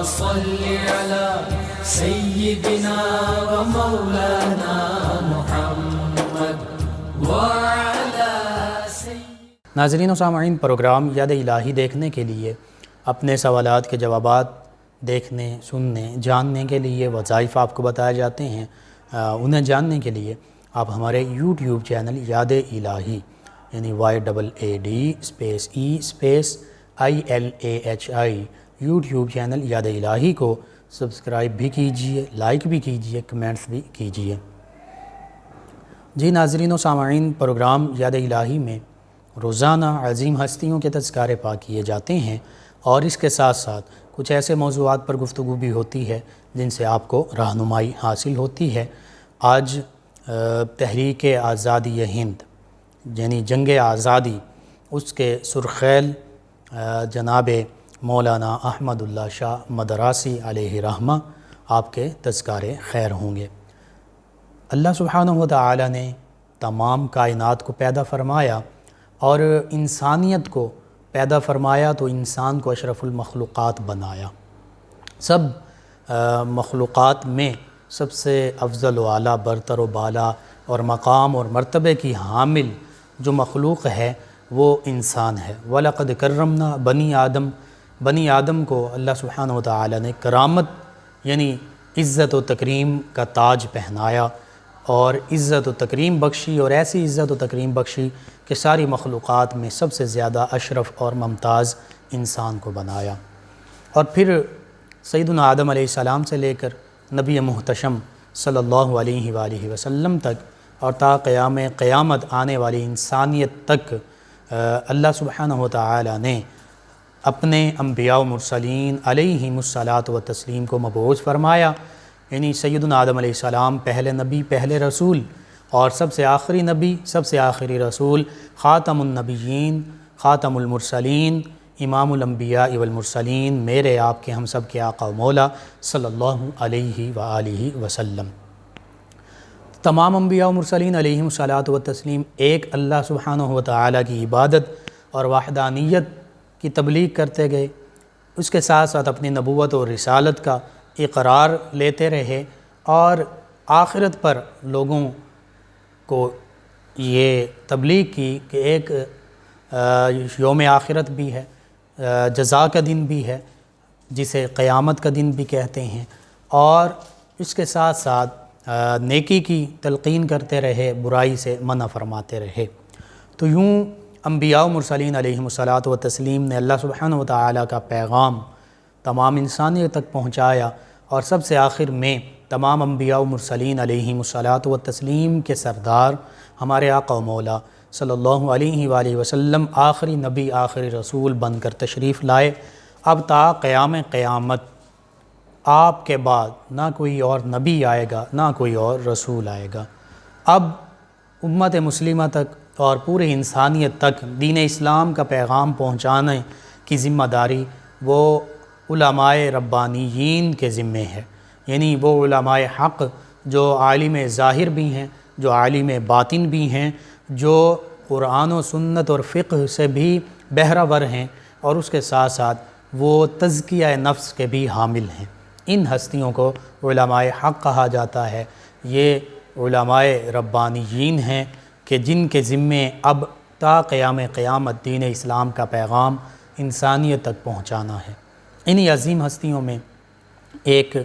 صل على سيدنا ومولانا محمد وعلى ناظرین و سامعین، پروگرام یاد الہی دیکھنے کے لیے، اپنے سوالات کے جوابات دیکھنے، سننے، جاننے کے لیے وظائف آپ کو بتائے جاتے ہیں۔ انہیں جاننے کے لیے آپ ہمارے یوٹیوب چینل یاد الہی یعنی YAAD_E_ILAHI یوٹیوب چینل یاد الہی کو سبسکرائب بھی کیجئے، لائک بھی کیجئے، کمنٹس بھی کیجئے۔ جی ناظرین و سامعین، پروگرام یاد الہی میں روزانہ عظیم ہستیوں کے تذکارے پاک کیے جاتے ہیں، اور اس کے ساتھ ساتھ کچھ ایسے موضوعات پر گفتگو بھی ہوتی ہے جن سے آپ کو رہنمائی حاصل ہوتی ہے۔ آج تحریک آزادی ہند یعنی جنگ آزادی، اس کے سرخیل جناب مولانا احمد اللہ شاہ مدراسی علیہ رحمہ آپ کے تذکارے خیر ہوں گے۔ اللہ سبحانہ و تعالی نے تمام کائنات کو پیدا فرمایا اور انسانیت کو پیدا فرمایا تو انسان کو اشرف المخلوقات بنایا۔ سب مخلوقات میں سب سے افضل و اعلیٰ، برتر و بالا اور مقام اور مرتبے کی حامل جو مخلوق ہے وہ انسان ہے۔ وَلَقَدْ كَرَّمْنَا بنی آدم کو اللہ سبحانہ و تعالی نے کرامت یعنی عزت و تکریم کا تاج پہنایا، اور عزت و تکریم بخشی، اور ایسی عزت و تکریم بخشی کہ ساری مخلوقات میں سب سے زیادہ اشرف اور ممتاز انسان کو بنایا۔ اور پھر سیدنا آدم علیہ السلام سے لے کر نبی محتشم صلی اللہ علیہ وآلہ وسلم تک اور تا قیام قیامت آنے والی انسانیت تک اللہ سبحانہ و تعالی نے اپنے انبیاء و مرسلین علیہم الصلاۃ و تسلیم کو مبعوث فرمایا، یعنی سیدنا آدم علیہ السلام پہلے نبی، پہلے رسول، اور سب سے آخری نبی، سب سے آخری رسول، خاتم النبیین، خاتم المرسلین، امام الانبیاء والمرسلین، میرے آپ کے ہم سب کے آقا و مولا صلی اللہ علیہ وآلہ وسلم۔ تمام انبیاء و مرسلین علیہم الصلاۃ و تسلیم ایک اللہ سبحانہ و تعالی کی عبادت اور وحدانیت کی تبلیغ کرتے گئے، اس کے ساتھ ساتھ اپنی نبوت اور رسالت کا اقرار لیتے رہے، اور آخرت پر لوگوں کو یہ تبلیغ کی کہ ایک یوم آخرت بھی ہے، جزا کا دن بھی ہے، جسے قیامت کا دن بھی کہتے ہیں، اور اس کے ساتھ ساتھ نیکی کی تلقین کرتے رہے، برائی سے منع فرماتے رہے۔ تو یوں انبیاء و مرسلین علیہم الصلاۃ و تسلیم نے اللہ سبحانہ و تعالی کا پیغام تمام انسانیت تک پہنچایا، اور سب سے آخر میں تمام انبیاء و مرسلین علیہم الصلاۃ و تسلیم کے سردار ہمارے آقا و مولا صلی اللہ علیہ وآلہ وسلم آخری نبی، آخری رسول بن کر تشریف لائے۔ اب تا قیام قیامت آپ کے بعد نہ کوئی اور نبی آئے گا، نہ کوئی اور رسول آئے گا۔ اب امت مسلمہ تک اور پوری انسانیت تک دین اسلام کا پیغام پہنچانے کی ذمہ داری وہ علماء ربانیین کے ذمے ہے، یعنی وہ علماء حق جو عالم ظاہر بھی ہیں، جو عالم باطن بھی ہیں، جو قرآن و سنت اور فقہ سے بھی بہرہ ور ہیں، اور اس کے ساتھ ساتھ وہ تزکیہ نفس کے بھی حامل ہیں۔ ان ہستیوں کو علماء حق کہا جاتا ہے۔ یہ علماء ربانیین ہیں کہ جن کے ذمے اب تا قیام قیامت دین اسلام کا پیغام انسانیت تک پہنچانا ہے۔ انہی عظیم ہستیوں میں ایک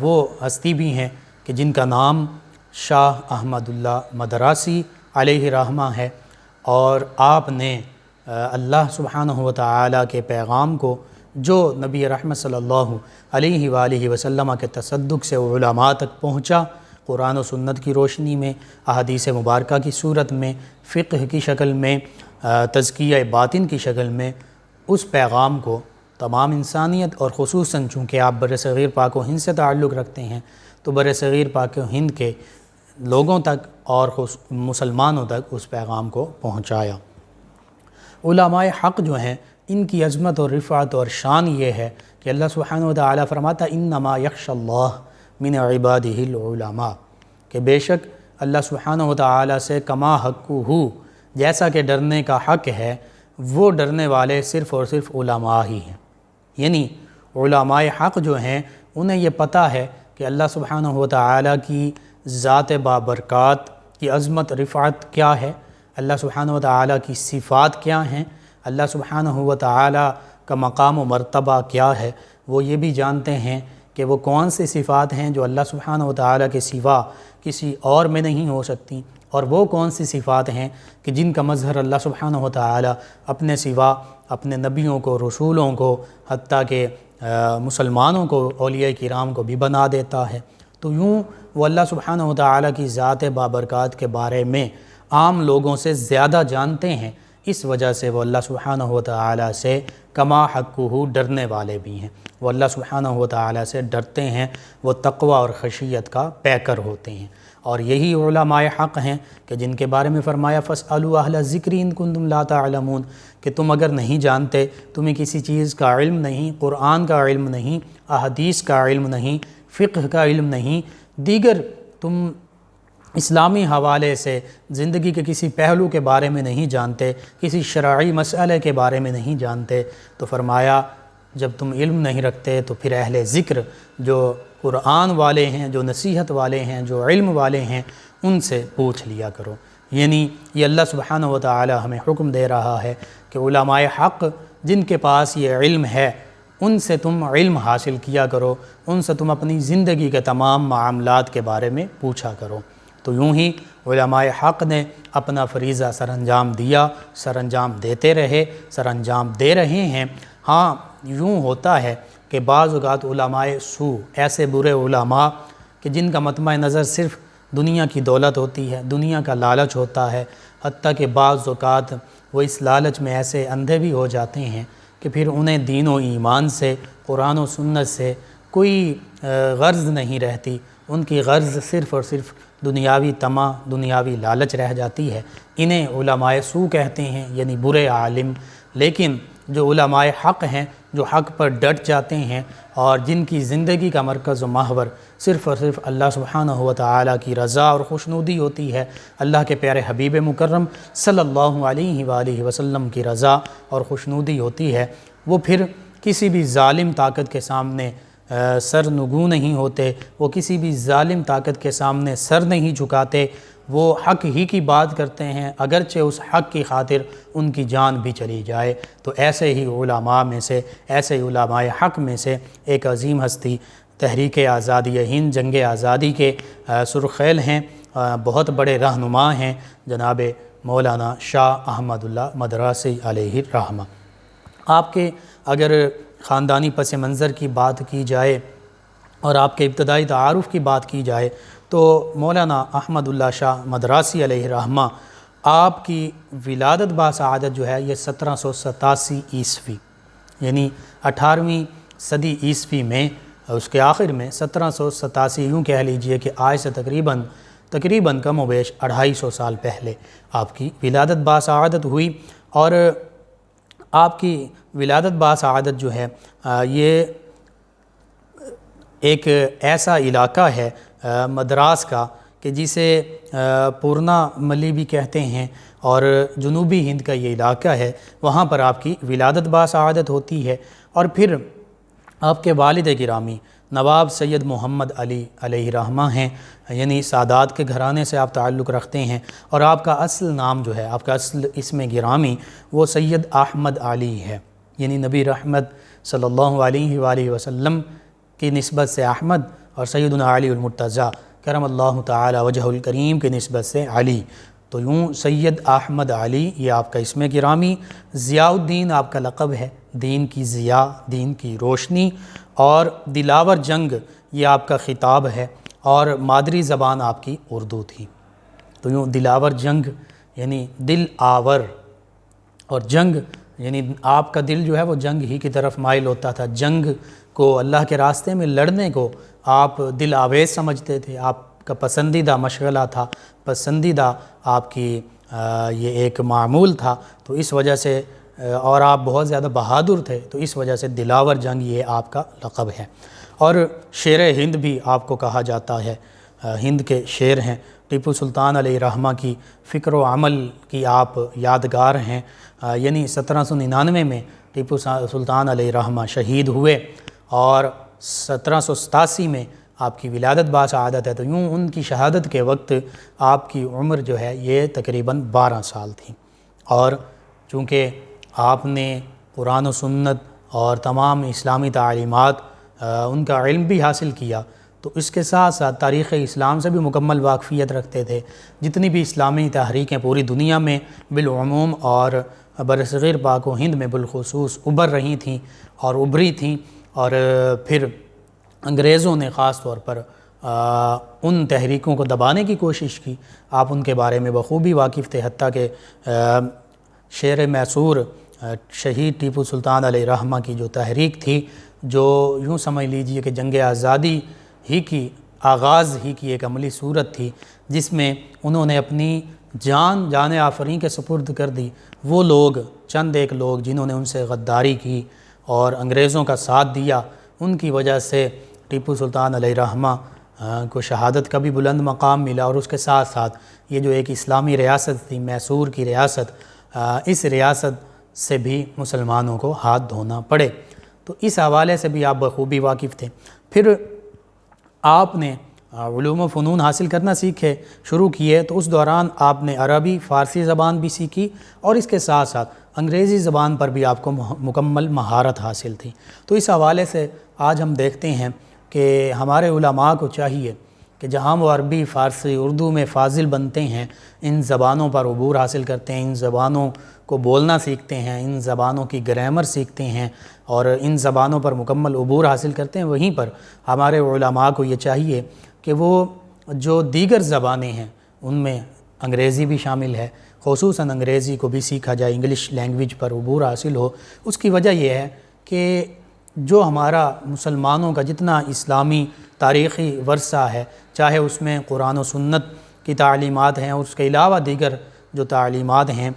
وہ ہستی بھی ہیں کہ جن کا نام شاہ احمد اللہ مدراسی علیہ رحمہ ہے، اور آپ نے اللہ سبحانہ و تعالی کے پیغام کو جو نبی رحمت صلی اللہ علیہ وآلہ وسلم کے تصدق سے علماء تک پہنچا، قرآن و سنت کی روشنی میں، احادیث مبارکہ کی صورت میں، فقہ کی شکل میں، تزکیہ باطن کی شکل میں، اس پیغام کو تمام انسانیت اور خصوصاً چونکہ آپ برصغیر پاک و ہند سے تعلق رکھتے ہیں تو برصغیر پاک و ہند کے لوگوں تک اور مسلمانوں تک اس پیغام کو پہنچایا۔ علماء حق جو ہیں ان کی عظمت اور رفعت اور شان یہ ہے کہ اللہ سبحانہ و تعالی فرماتا انما یخشی اللہ من عبادہ العلماء، کہ بے شک اللہ سبحانہ و تعالی سے کما حقہ، جیسا کہ ڈرنے کا حق ہے، وہ ڈرنے والے صرف اور صرف علماء ہی ہیں۔ یعنی علماء حق جو ہیں انہیں یہ پتہ ہے کہ اللہ سبحانہ و تعالیٰ کی ذات بابرکات کی عظمت رفعت کیا ہے، اللہ سبحانہ و تعالیٰ کی صفات کیا ہیں، اللہ سبحانہ و تعالیٰ کا مقام و مرتبہ کیا ہے، وہ یہ بھی جانتے ہیں کہ وہ کون سی صفات ہیں جو اللہ سبحانہ و تعالیٰ کے سوا کسی اور میں نہیں ہو سکتی، اور وہ کون سی صفات ہیں کہ جن کا مظہر اللہ سبحانہ و تعالیٰ اپنے سوا اپنے نبیوں کو، رسولوں کو، حتیٰ کہ مسلمانوں کو، اولیاء کرام کو بھی بنا دیتا ہے۔ تو یوں وہ اللہ سبحانہ و تعالیٰ کی ذات بابرکات کے بارے میں عام لوگوں سے زیادہ جانتے ہیں، اس وجہ سے وہ اللہ سبحانہ و تعالیٰ سے کما حقہ ڈرنے والے بھی ہیں، وہ اللہ سبحانہ و تعالیٰ سے ڈرتے ہیں، وہ تقوی اور خشیت کا پیکر ہوتے ہیں۔ اور یہی علماء حق ہیں کہ جن کے بارے میں فرمایا فَاسْأَلُوا أَهْلَ الذِّكْرِ إِن كُنتُمْ لَا تَعْلَمُونَ، کہ تم اگر نہیں جانتے، تمہیں کسی چیز کا علم نہیں، قرآن کا علم نہیں، احادیث کا علم نہیں، فقہ کا علم نہیں، دیگر تم اسلامی حوالے سے زندگی کے کسی پہلو کے بارے میں نہیں جانتے، کسی شرعی مسئلے کے بارے میں نہیں جانتے، تو فرمایا جب تم علم نہیں رکھتے تو پھر اہل ذکر جو قرآن والے ہیں، جو نصیحت والے ہیں، جو علم والے ہیں، ان سے پوچھ لیا کرو۔ یعنی یہ اللہ سبحانہ و تعالی ہمیں حکم دے رہا ہے کہ علماء حق جن کے پاس یہ علم ہے ان سے تم علم حاصل کیا کرو، ان سے تم اپنی زندگی کے تمام معاملات کے بارے میں پوچھا کرو۔ تو یوں ہی علماء حق نے اپنا فریضہ سر انجام دیا، سر انجام دیتے رہے، سر انجام دے رہے ہیں۔ ہاں یوں ہوتا ہے کہ بعض اوقات علماء سو، ایسے برے علماء کہ جن کا مطمع نظر صرف دنیا کی دولت ہوتی ہے، دنیا کا لالچ ہوتا ہے، حتیٰ کہ بعض اوقات وہ اس لالچ میں ایسے اندھے بھی ہو جاتے ہیں کہ پھر انہیں دین و ایمان سے، قرآن و سنت سے کوئی غرض نہیں رہتی، ان کی غرض صرف اور صرف دنیاوی طمع، دنیاوی لالچ رہ جاتی ہے۔ انہیں علماء سو کہتے ہیں، یعنی برے عالم۔ لیکن جو علماء حق ہیں، جو حق پر ڈٹ جاتے ہیں اور جن کی زندگی کا مرکز و محور صرف اور صرف اللہ سبحانہ و تعالیٰ کی رضا اور خوشنودی ہوتی ہے، اللہ کے پیارے حبیب مکرم صلی اللہ علیہ وآلہ وسلم کی رضا اور خوشنودی ہوتی ہے، وہ پھر کسی بھی ظالم طاقت کے سامنے سر نگوں نہیں ہوتے، وہ کسی بھی ظالم طاقت کے سامنے سر نہیں جھکاتے، وہ حق ہی کی بات کرتے ہیں، اگرچہ اس حق کی خاطر ان کی جان بھی چلی جائے۔ تو ایسے ہی علماء میں سے، ایسے علماء حق میں سے ایک عظیم ہستی تحریک آزادی ہند، جنگ آزادی کے سرخیل ہیں، بہت بڑے رہنما ہیں، جناب مولانا شاہ احمد اللہ مدراسی علیہ الرحمہ۔ آپ کے اگر خاندانی پس منظر کی بات کی جائے اور آپ کے ابتدائی تعارف کی بات کی جائے تو مولانا احمد اللہ شاہ مدراسی علیہ الرحمہ آپ کی ولادت باسعادت جو ہے یہ 1787 عیسوی، یعنی 18ویں صدی عیسوی میں، اس کے آخر میں 1787، یوں کہہ لیجئے کہ آج سے تقریباً کم و بیش 250 سال پہلے آپ کی ولادت باسعادت ہوئی۔ اور آپ کی ولادت باسعادت جو ہے یہ ایک ایسا علاقہ ہے مدراس کا کہ جسے پورنا ملی بھی کہتے ہیں، اور جنوبی ہند کا یہ علاقہ ہے، وہاں پر آپ کی ولادت باسعادت ہوتی ہے۔ اور پھر آپ کے والد گرامی نواب سید محمد علی علیہ الرحمہ ہیں، یعنی سادات کے گھرانے سے آپ تعلق رکھتے ہیں، اور آپ کا اصل نام جو ہے، آپ کا اصل اسم گرامی وہ سید احمد علی ہے، یعنی نبی رحمت صلی اللہ علیہ وآلہ وسلم کی نسبت سے احمد، اور سیدنا علی المرتضیٰ کرم اللہ تعالی وجہ الکریم کی نسبت سے علی۔ تو یوں سید احمد علی یہ آپ کا اسم گرامی، ضیاء الدین آپ کا لقب ہے، دین کی ضیاء، دین کی روشنی، اور دلاور جنگ یہ آپ کا خطاب ہے، اور مادری زبان آپ کی اردو تھی۔ تو یوں دلاور جنگ یعنی دل آور، اور جنگ یعنی آپ کا دل جو ہے وہ جنگ ہی کی طرف مائل ہوتا تھا، جنگ کو، اللہ کے راستے میں لڑنے کو آپ دل آویز سمجھتے تھے، آپ کا پسندیدہ مشغلہ تھا، پسندیدہ آپ کی یہ ایک معمول تھا۔ تو اس وجہ سے، اور آپ بہت زیادہ بہادر تھے، تو اس وجہ سے دلاور جنگ یہ آپ کا لقب ہے۔ اور شیر ہند بھی آپ کو کہا جاتا ہے، ہند کے شیر ہیں، ٹیپو سلطان علیہ الرحمہ کی فکر و عمل کی آپ یادگار ہیں، یعنی 1799 میں ٹیپو سلطان علیہ الرحمہ شہید ہوئے، اور 1787 میں آپ کی ولادت باسعادت ہے، تو یوں ان کی شہادت کے وقت آپ کی عمر جو ہے یہ تقریباً 12 سال تھی۔ اور چونکہ آپ نے قرآن و سنت اور تمام اسلامی تعلیمات ان کا علم بھی حاصل کیا، تو اس کے ساتھ ساتھ تاریخ اسلام سے بھی مکمل واقفیت رکھتے تھے۔ جتنی بھی اسلامی تحریکیں پوری دنیا میں بالعموم اور برصغیر پاک و ہند میں بالخصوص ابھر رہی تھیں اور ابھری تھیں، اور پھر انگریزوں نے خاص طور پر ان تحریکوں کو دبانے کی کوشش کی۔ آپ ان کے بارے میں بخوبی واقف تھے، حتیٰ کہ شیر میسور شہید ٹیپو سلطان علیہ الرحمہ کی جو تحریک تھی، جو یوں سمجھ لیجئے کہ جنگ آزادی ہی کی آغاز ہی کی ایک عملی صورت تھی، جس میں انہوں نے اپنی جان آفرین کے سپرد کر دی۔ وہ لوگ، چند ایک لوگ جنہوں نے ان سے غداری کی اور انگریزوں کا ساتھ دیا، ان کی وجہ سے ٹیپو سلطان علیہ الرحمہ کو شہادت کا بھی بلند مقام ملا، اور اس کے ساتھ ساتھ یہ جو ایک اسلامی ریاست تھی، میسور کی ریاست، اس ریاست سے بھی مسلمانوں کو ہاتھ دھونا پڑے۔ تو اس حوالے سے بھی آپ بخوبی واقف تھے۔ پھر آپ نے علوم و فنون حاصل کرنا شروع کیے، تو اس دوران آپ نے عربی فارسی زبان بھی سیکھی، اور اس کے ساتھ ساتھ انگریزی زبان پر بھی آپ کو مکمل مہارت حاصل تھی۔ تو اس حوالے سے آج ہم دیکھتے ہیں کہ ہمارے علماء کو چاہیے کہ جہاں وہ عربی، فارسی، اردو میں فاضل بنتے ہیں، ان زبانوں پر عبور حاصل کرتے ہیں، ان زبانوں کو بولنا سیکھتے ہیں، ان زبانوں کی گرامر سیکھتے ہیں اور ان زبانوں پر مکمل عبور حاصل کرتے ہیں، وہیں پر ہمارے علماء کو یہ چاہیے کہ وہ جو دیگر زبانیں ہیں ان میں انگریزی بھی شامل ہے، خصوصاً انگریزی کو بھی سیکھا جائے، انگلش لینگویج پر عبور حاصل ہو۔ اس کی وجہ یہ ہے کہ جو ہمارا مسلمانوں کا جتنا اسلامی تاریخی ورثہ ہے، چاہے اس میں قرآن و سنت کی تعلیمات ہیں اور اس کے علاوہ دیگر جو تعلیمات ہیں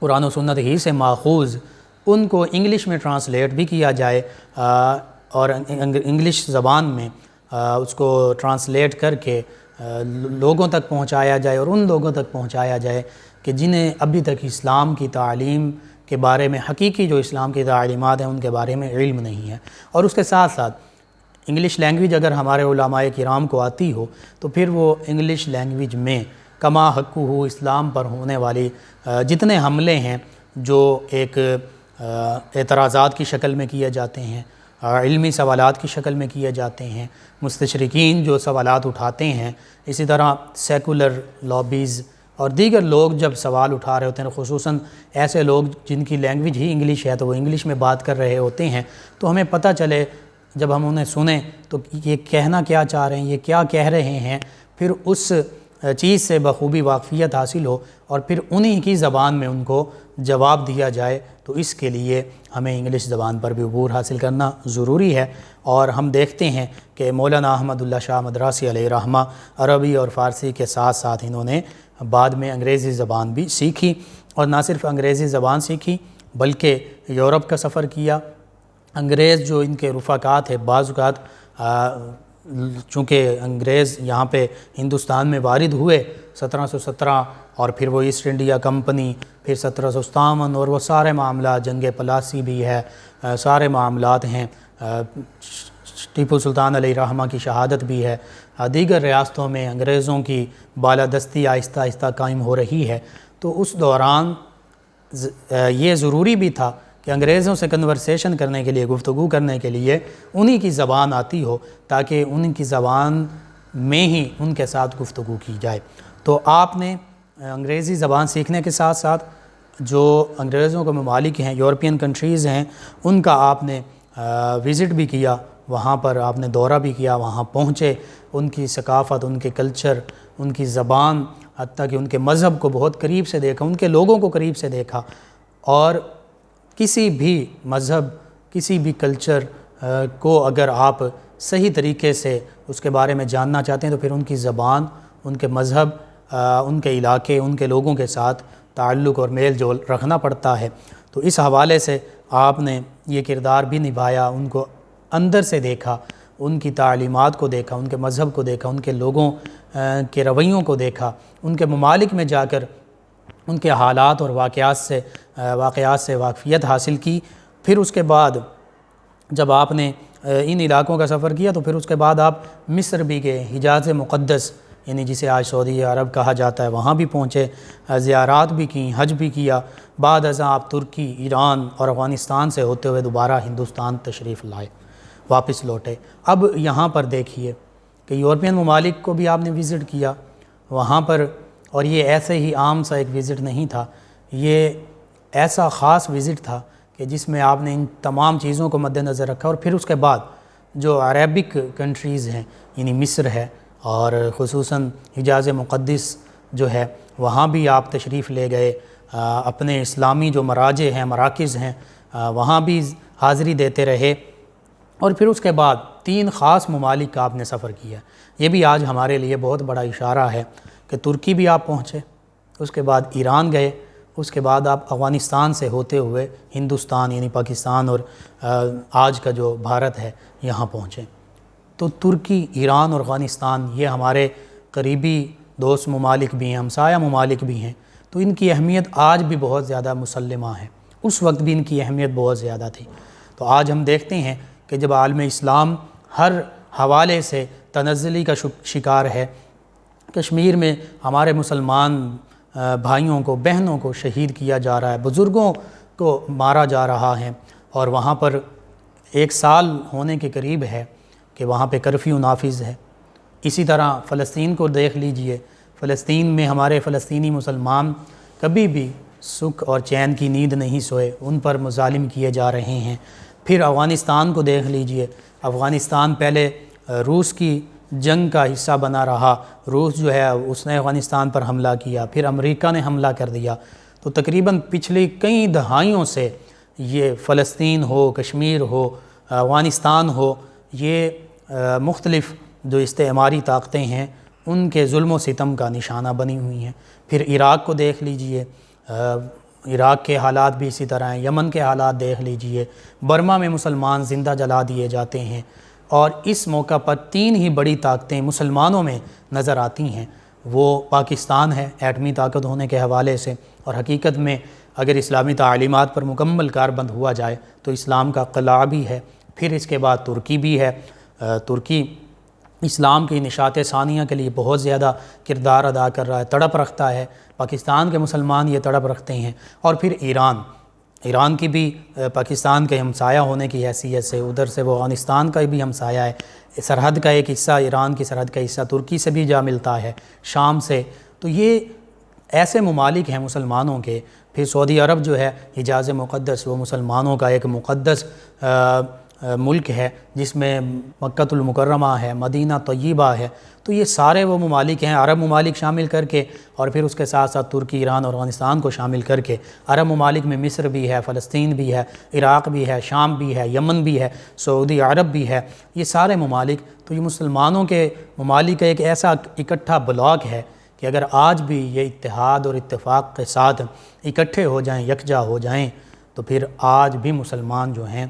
قرآن و سنت ہی سے ماخوذ، ان کو انگلش میں ٹرانسلیٹ بھی کیا جائے اور انگلش زبان میں اس کو ٹرانسلیٹ کر کے لوگوں تک پہنچایا جائے، اور ان لوگوں تک پہنچایا جائے کہ جنہیں ابھی تک اسلام کی تعلیم کے بارے میں، حقیقی جو اسلام کی تعلیمات ہیں ان کے بارے میں علم نہیں ہے۔ اور اس کے ساتھ ساتھ انگلش لینگویج اگر ہمارے علماء کرام کو آتی ہو تو پھر وہ انگلش لینگویج میں کما حقہ ہو اسلام پر ہونے والی جتنے حملے ہیں جو ایک اعتراضات کی شکل میں کیے جاتے ہیں، علمی سوالات کی شکل میں کیے جاتے ہیں، مستشرقین جو سوالات اٹھاتے ہیں، اسی طرح سیکولر لابیز اور دیگر لوگ جب سوال اٹھا رہے ہوتے ہیں، خصوصاً ایسے لوگ جن کی لینگویج ہی انگلش ہے تو وہ انگلش میں بات کر رہے ہوتے ہیں، تو ہمیں پتہ چلے جب ہم انہیں سنیں تو یہ کہنا کیا چاہ رہے ہیں، یہ کیا کہہ رہے ہیں، پھر اس چیز سے بخوبی واقفیت حاصل ہو اور پھر انہی کی زبان میں ان کو جواب دیا جائے۔ تو اس کے لیے ہمیں انگلش زبان پر بھی عبور حاصل کرنا ضروری ہے، اور ہم دیکھتے ہیں کہ مولانا احمد اللہ شاہ مدراسی علیہ الرحمہ عربی اور فارسی کے ساتھ ساتھ انہوں نے بعد میں انگریزی زبان بھی سیکھی، اور نہ صرف انگریزی زبان سیکھی بلکہ یورپ کا سفر کیا۔ انگریز جو ان کے رفقات ہیں، بعض اوقات چونکہ انگریز یہاں پہ ہندوستان میں وارد ہوئے 1717 اور پھر وہ ایسٹ انڈیا کمپنی، پھر 1757 اور وہ سارے معاملات، جنگ پلاسی بھی ہے، سارے معاملات ہیں، ٹیپو سلطان علیہ الرحمہ کی شہادت بھی ہے، دیگر ریاستوں میں انگریزوں کی بالادستی آہستہ آہستہ قائم ہو رہی ہے۔ تو اس دوران یہ ضروری بھی تھا کہ انگریزوں سے کنورسیشن کرنے کے لیے، گفتگو کرنے کے لیے انہی کی زبان آتی ہو، تاکہ ان کی زبان میں ہی ان کے ساتھ گفتگو کی جائے۔ تو آپ نے انگریزی زبان سیکھنے کے ساتھ ساتھ جو انگریزوں کے ممالک ہیں، یورپین کنٹریز ہیں، ان کا آپ نے وزٹ بھی کیا، وہاں پر آپ نے دورہ بھی کیا، وہاں پہنچے، ان کی ثقافت، ان کے کلچر، ان کی زبان، حتیٰ کہ ان کے مذہب کو بہت قریب سے دیکھا، ان کے لوگوں کو قریب سے دیکھا۔ اور کسی بھی مذہب، کسی بھی کلچر کو اگر آپ صحیح طریقے سے اس کے بارے میں جاننا چاہتے ہیں تو پھر ان کی زبان، ان کے مذہب، ان کے علاقے، ان کے لوگوں کے ساتھ تعلق اور میل جول رکھنا پڑتا ہے۔ تو اس حوالے سے آپ نے یہ کردار بھی نبھایا، ان کو اندر سے دیکھا، ان کی تعلیمات کو دیکھا، ان کے مذہب کو دیکھا، ان کے لوگوں کے رویوں کو دیکھا، ان کے ممالک میں جا کر ان کے حالات اور واقعات سے واقفیت حاصل کی۔ پھر اس کے بعد جب آپ نے ان علاقوں کا سفر کیا تو پھر اس کے بعد آپ مصر بھی گئے، حجاز مقدس یعنی جسے آج سعودی عرب کہا جاتا ہے، وہاں بھی پہنچے، زیارات بھی کیں، حج بھی کیا۔ بعد ازاں آپ ترکی، ایران اور افغانستان سے ہوتے ہوئے دوبارہ ہندوستان تشریف لائے، واپس لوٹے۔ اب یہاں پر دیکھیے کہ یورپین ممالک کو بھی آپ نے وزٹ کیا وہاں پر، اور یہ ایسے ہی عام سا ایک وزٹ نہیں تھا، یہ ایسا خاص وزٹ تھا کہ جس میں آپ نے ان تمام چیزوں کو مد نظر رکھا، اور پھر اس کے بعد جو عربک کنٹریز ہیں یعنی مصر ہے اور خصوصاً حجاز مقدس جو ہے وہاں بھی آپ تشریف لے گئے، اپنے اسلامی جو مراجع ہیں، مراکز ہیں، وہاں بھی حاضری دیتے رہے، اور پھر اس کے بعد 3 خاص ممالک کا آپ نے سفر کیا۔ یہ بھی آج ہمارے لیے بہت بڑا اشارہ ہے کہ ترکی بھی آپ پہنچے، اس کے بعد ایران گئے، اس کے بعد آپ افغانستان سے ہوتے ہوئے ہندوستان یعنی پاکستان اور آج کا جو بھارت ہے یہاں پہنچے۔ تو ترکی، ایران اور افغانستان یہ ہمارے قریبی دوست ممالک بھی ہیں، ہمسایہ ممالک بھی ہیں، تو ان کی اہمیت آج بھی بہت زیادہ مسلمہ ہے، اس وقت بھی ان کی اہمیت بہت زیادہ تھی۔ تو آج ہم دیکھتے ہیں کہ جب عالم اسلام ہر حوالے سے تنزلی کا شکار ہے، کشمیر میں ہمارے مسلمان بھائیوں کو، بہنوں کو شہید کیا جا رہا ہے، بزرگوں کو مارا جا رہا ہے، اور وہاں پر 1 سال ہونے کے قریب ہے کہ وہاں پہ کرفیو نافذ ہے۔ اسی طرح فلسطین کو دیکھ لیجئے، فلسطین میں ہمارے فلسطینی مسلمان کبھی بھی سکھ اور چین کی نیند نہیں سوئے، ان پر مظالم کیے جا رہے ہیں۔ پھر افغانستان کو دیکھ لیجئے، افغانستان پہلے روس کی جنگ کا حصہ بنا رہا، روس جو ہے اس نے افغانستان پر حملہ کیا، پھر امریکہ نے حملہ کر دیا، تو تقریباً پچھلی کئی دہائیوں سے یہ فلسطین ہو، کشمیر ہو، افغانستان ہو، یہ مختلف جو استعماری طاقتیں ہیں ان کے ظلم و ستم کا نشانہ بنی ہوئی ہیں۔ پھر عراق کو دیکھ لیجئے، عراق کے حالات بھی اسی طرح ہیں، یمن کے حالات دیکھ لیجئے، برما میں مسلمان زندہ جلا دیے جاتے ہیں، اور اس موقع پر 3 ہی بڑی طاقتیں مسلمانوں میں نظر آتی ہیں، وہ پاکستان ہے ایٹمی طاقت ہونے کے حوالے سے، اور حقیقت میں اگر اسلامی تعلیمات پر مکمل کاربند ہوا جائے تو اسلام کا قلعہ بھی ہے۔ پھر اس کے بعد ترکی بھی ہے، ترکی اسلام کی نشاط ثانیہ کے لیے بہت زیادہ کردار ادا کر رہا ہے، تڑپ رکھتا ہے، پاکستان کے مسلمان یہ تڑپ رکھتے ہیں۔ اور پھر ایران کی بھی پاکستان کے ہمسایہ ہونے کی حیثیت سے، ادھر سے وہ افغانستان کا بھی ہمسایہ ہے، سرحد کا ایک حصہ، ایران کی سرحد کا حصہ ترکی سے بھی جا ملتا ہے، شام سے۔ تو یہ ایسے ممالک ہیں مسلمانوں کے۔ پھر سعودی عرب جو ہے حجاز مقدس، وہ مسلمانوں کا ایک مقدس ملک ہے، جس میں مکہ المکرمہ ہے، مدینہ طیبہ ہے، تو یہ سارے وہ ممالک ہیں، عرب ممالک شامل کر کے، اور پھر اس کے ساتھ ساتھ ترکی، ایران اور افغانستان کو شامل کر کے عرب ممالک میں مصر بھی ہے، فلسطین بھی ہے، عراق بھی ہے، شام بھی ہے، یمن بھی ہے، سعودی عرب بھی ہے، یہ سارے ممالک، تو یہ مسلمانوں کے ممالک کا ایک ایسا اکٹھا بلاک ہے کہ اگر آج بھی یہ اتحاد اور اتفاق کے ساتھ اکٹھے ہو جائیں، یکجا ہو جائیں، تو پھر آج بھی مسلمان جو ہیں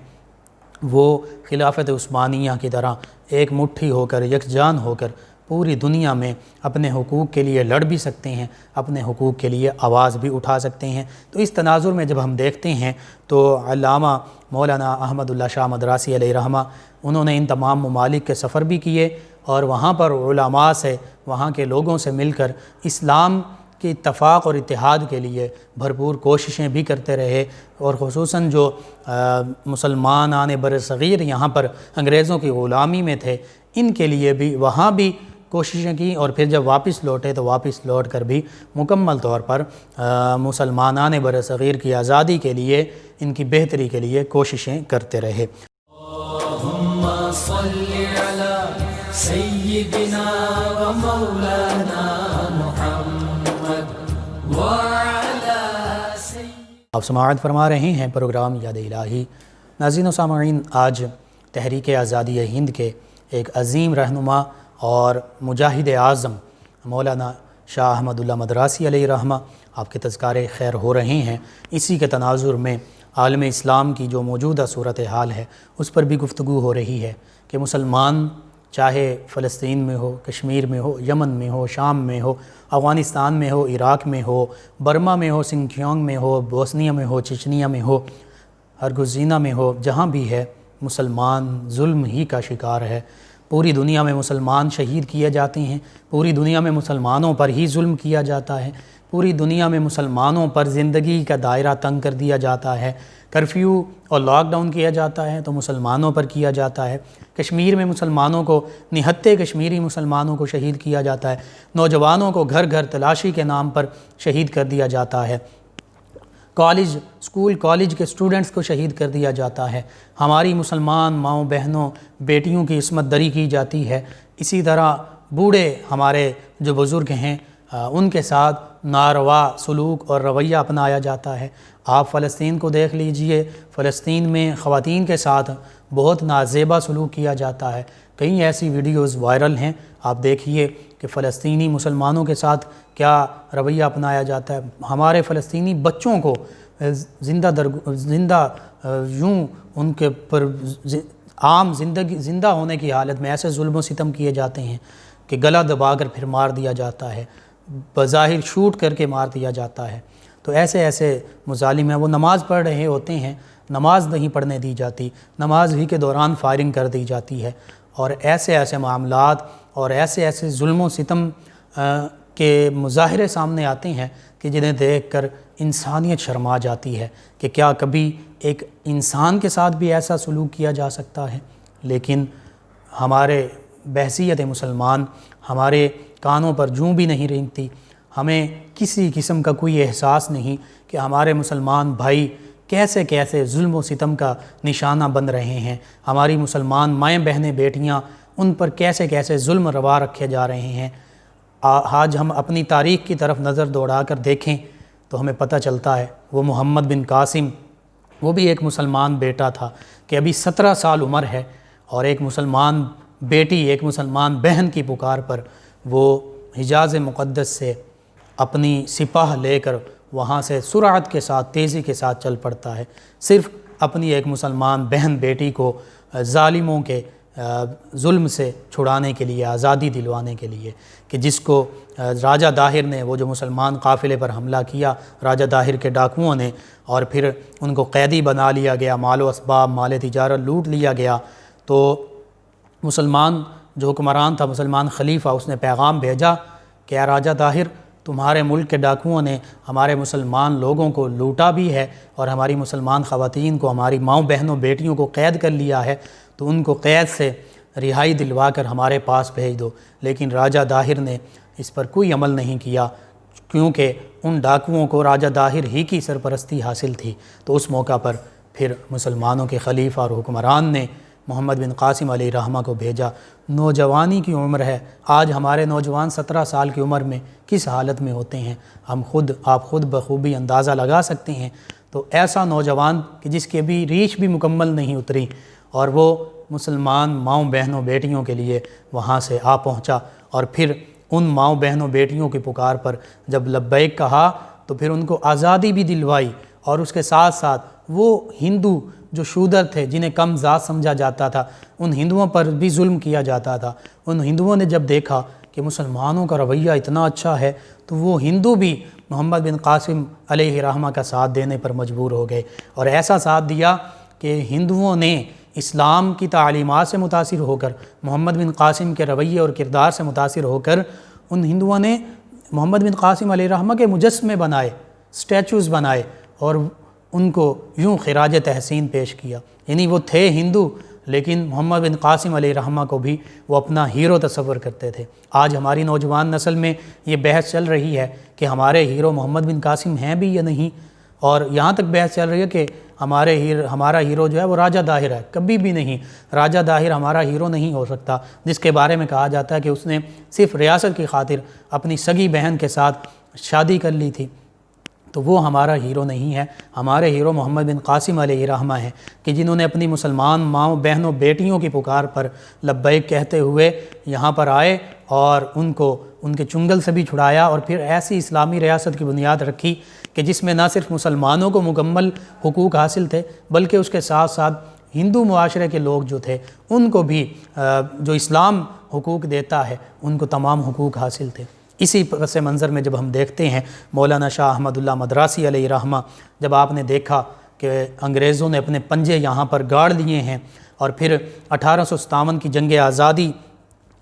وہ خلافت عثمانیہ کی طرح ایک مٹھی ہو کر، یکجان ہو کر پوری دنیا میں اپنے حقوق کے لیے لڑ بھی سکتے ہیں، اپنے حقوق کے لیے آواز بھی اٹھا سکتے ہیں۔ تو اس تناظر میں جب ہم دیکھتے ہیں تو علامہ مولانا احمد اللہ شاہ مدراسی علیہ رحمہ، انہوں نے ان تمام ممالک کے سفر بھی کیے، اور وہاں پر علماء سے، وہاں کے لوگوں سے مل کر اسلام کے اتفاق اور اتحاد کے لیے بھرپور کوششیں بھی کرتے رہے، اور خصوصاً جو مسلمان بر صغیر یہاں پر انگریزوں کی غلامی میں تھے، ان کے لیے بھی وہاں بھی کوششیں کی، اور پھر جب واپس لوٹے تو واپس لوٹ کر بھی مکمل طور پر مسلمان بر صغیر کی آزادی کے لیے، ان کی بہتری کے لیے کوششیں کرتے رہے۔ اللہم صلی علی سیدنا و مولانا محمد وعلی سیدنا۔ آپ سماعت فرما رہے ہیں پروگرام یاد الہی۔ ناظرین و سامعین، آج تحریک آزادی ہند کے ایک عظیم رہنما اور مجاہد اعظم مولانا شاہ احمد اللہ مدراسی علیہ رحمہ آپ کے تذکارے خیر ہو رہے ہیں۔ اسی کے تناظر میں عالم اسلام کی جو موجودہ صورتحال ہے اس پر بھی گفتگو ہو رہی ہے کہ مسلمان چاہے فلسطین میں ہو، کشمیر میں ہو، یمن میں ہو، شام میں ہو، افغانستان میں ہو، عراق میں ہو، برما میں ہو، سنکھیونگ میں ہو، بوسنیا میں ہو، چچنیا میں ہو، ہرگزینہ میں ہو، جہاں بھی ہے، مسلمان ظلم ہی کا شکار ہے۔ پوری دنیا میں مسلمان شہید کیے جاتے ہیں، پوری دنیا میں مسلمانوں پر ہی ظلم کیا جاتا ہے، پوری دنیا میں مسلمانوں پر زندگی کا دائرہ تنگ کر دیا جاتا ہے، کرفیو اور لاک ڈاؤن کیا جاتا ہے تو مسلمانوں پر کیا جاتا ہے۔ کشمیر میں مسلمانوں کو، نہتے کشمیری مسلمانوں کو شہید کیا جاتا ہے، نوجوانوں کو گھر گھر تلاشی کے نام پر شہید کر دیا جاتا ہے، کالج کے اسٹوڈنٹس کو شہید کر دیا جاتا ہے، ہماری مسلمان ماؤں بہنوں بیٹیوں کی عصمت دری کی جاتی ہے۔ اسی طرح بوڑھے ہمارے جو بزرگ ہیں ان کے ساتھ ناروا سلوک اور رویہ اپنایا جاتا ہے۔ آپ فلسطین کو دیکھ لیجئے، فلسطین میں خواتین کے ساتھ بہت نازیبا سلوک کیا جاتا ہے۔ کئی ایسی ویڈیوز وائرل ہیں، آپ دیکھیے کہ فلسطینی مسلمانوں کے ساتھ کیا رویہ اپنایا جاتا ہے۔ ہمارے فلسطینی بچوں کو زندہ یوں ان کے پر عام زندہ ہونے کی حالت میں ایسے ظلم و ستم کیے جاتے ہیں کہ گلا دبا کر پھر مار دیا جاتا ہے، بظاہر شوٹ کر کے مار دیا جاتا ہے۔ تو ایسے مظالم ہیں، وہ نماز پڑھ رہے ہوتے ہیں، نماز نہیں پڑھنے دی جاتی، نماز ہی کے دوران فائرنگ کر دی جاتی ہے، اور ایسے معاملات اور ایسے ظلم و ستم کے مظاہرے سامنے آتے ہیں کہ جنہیں دیکھ کر انسانیت شرما جاتی ہے کہ کیا کبھی ایک انسان کے ساتھ بھی ایسا سلوک کیا جا سکتا ہے۔ لیکن ہمارے بحیثیت مسلمان ہمارے کانوں پر جوں بھی نہیں رینگتی، ہمیں کسی قسم کا کوئی احساس نہیں کہ ہمارے مسلمان بھائی کیسے ظلم و ستم کا نشانہ بن رہے ہیں، ہماری مسلمان مائیں بہنیں بیٹیاں ان پر کیسے ظلم روا رکھے جا رہے ہیں۔ آج ہم اپنی تاریخ کی طرف نظر دوڑا کر دیکھیں تو ہمیں پتہ چلتا ہے وہ محمد بن قاسم، وہ بھی ایک مسلمان بیٹا تھا کہ ابھی 17 سال عمر ہے، اور ایک مسلمان بیٹی، ایک مسلمان بہن کی پکار پر وہ حجاز مقدس سے اپنی سپاہ لے کر وہاں سے سرعت کے ساتھ، تیزی کے ساتھ چل پڑتا ہے، صرف اپنی ایک مسلمان بہن بیٹی کو ظالموں کے ظلم سے چھڑانے کے لیے، آزادی دلوانے کے لیے، کہ جس کو راجہ داہر نے، وہ جو مسلمان قافلے پر حملہ کیا راجہ داہر کے ڈاکوؤں نے، اور پھر ان کو قیدی بنا لیا گیا، مال و اسباب، مال تجارت لوٹ لیا گیا، تو مسلمان جو حکمران تھا، مسلمان خلیفہ، اس نے پیغام بھیجا کہ اے راجہ داہر، تمہارے ملک کے ڈاکوؤں نے ہمارے مسلمان لوگوں کو لوٹا بھی ہے اور ہماری مسلمان خواتین کو، ہماری ماؤں بہنوں بیٹیوں کو قید کر لیا ہے، تو ان کو قید سے رہائی دلوا کر ہمارے پاس بھیج دو۔ لیکن راجہ داہر نے اس پر کوئی عمل نہیں کیا، کیونکہ ان ڈاکوؤں کو راجہ داہر ہی کی سرپرستی حاصل تھی۔ تو اس موقع پر پھر مسلمانوں کے خلیفہ اور حکمران نے محمد بن قاسم علیہ الرحمہ کو بھیجا۔ نوجوانی کی عمر ہے، آج ہمارے نوجوان 17 سال کی عمر میں کس حالت میں ہوتے ہیں، آپ خود بخوبی اندازہ لگا سکتے ہیں۔ تو ایسا نوجوان کہ جس کی بھی ریچھ بھی مکمل نہیں اتری، اور وہ مسلمان ماؤں بہنوں بیٹیوں کے لیے وہاں سے آ پہنچا، اور پھر ان ماؤں بہنوں بیٹیوں کی پکار پر جب لبیک کہا تو پھر ان کو آزادی بھی دلوائی، اور اس کے ساتھ ساتھ وہ ہندو جو شودر تھے، جنہیں کم ذات سمجھا جاتا تھا، ان ہندوؤں پر بھی ظلم کیا جاتا تھا، ان ہندوؤں نے جب دیکھا کہ مسلمانوں کا رویہ اتنا اچھا ہے تو وہ ہندو بھی محمد بن قاسم علیہ الرحمہ کا ساتھ دینے پر مجبور ہو گئے، اور ایسا ساتھ دیا کہ ہندوؤں نے اسلام کی تعلیمات سے متاثر ہو کر، محمد بن قاسم کے رویے اور کردار سے متاثر ہو کر، ان ہندوؤں نے محمد بن قاسم علیہ الرحمہ کے مجسمے بنائے، سٹیچوز بنائے، اور ان کو یوں خراج تحسین پیش کیا۔ یعنی وہ تھے ہندو، لیکن محمد بن قاسم علیہ الرحمہ کو بھی وہ اپنا ہیرو تصور کرتے تھے۔ آج ہماری نوجوان نسل میں یہ بحث چل رہی ہے کہ ہمارے ہیرو محمد بن قاسم ہیں بھی یا نہیں، اور یہاں تک بحث چل رہی ہے کہ ہمارا ہیرو جو ہے وہ راجہ داہر ہے۔ کبھی بھی نہیں، راجہ داہر ہمارا ہیرو نہیں ہو سکتا، جس کے بارے میں کہا جاتا ہے کہ اس نے صرف ریاست کی خاطر اپنی سگی بہن کے ساتھ شادی کر لی تھی، تو وہ ہمارا ہیرو نہیں ہے۔ ہمارے ہیرو محمد بن قاسم علیہ الرحمہ ہیں کہ جنہوں نے اپنی مسلمان ماؤں بہنوں بیٹیوں کی پکار پر لبیک کہتے ہوئے یہاں پر آئے، اور ان کو ان کے چنگل سے بھی چھڑایا، اور پھر ایسی اسلامی ریاست کی بنیاد رکھی کہ جس میں نہ صرف مسلمانوں کو مکمل حقوق حاصل تھے، بلکہ اس کے ساتھ ساتھ ہندو معاشرے کے لوگ جو تھے ان کو بھی جو اسلام حقوق دیتا ہے ان کو تمام حقوق حاصل تھے۔ اسی پس منظر میں جب ہم دیکھتے ہیں مولانا شاہ احمد اللہ مدراسی علیہ رحمہ، جب آپ نے دیکھا کہ انگریزوں نے اپنے پنجے یہاں پر گاڑ لیے ہیں، اور پھر 1857 کی جنگ آزادی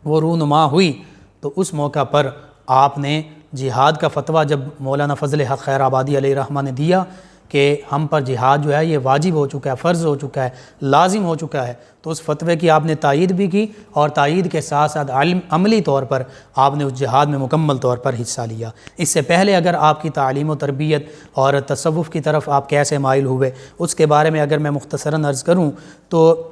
وہ رونما ہوئی تو اس موقع پر آپ نے جہاد کا فتویٰ جب مولانا فضل حق خیر آبادی علیہ الرحمہ نے دیا کہ ہم پر جہاد جو ہے یہ واجب ہو چکا ہے، فرض ہو چکا ہے، لازم ہو چکا ہے، تو اس فتوے کی آپ نے تائید بھی کی اور تائید کے ساتھ ساتھ عملی طور پر آپ نے اس جہاد میں مکمل طور پر حصہ لیا۔ اس سے پہلے اگر آپ کی تعلیم و تربیت اور تصوف کی طرف آپ کیسے مائل ہوئے اس کے بارے میں اگر میں مختصراً عرض کروں تو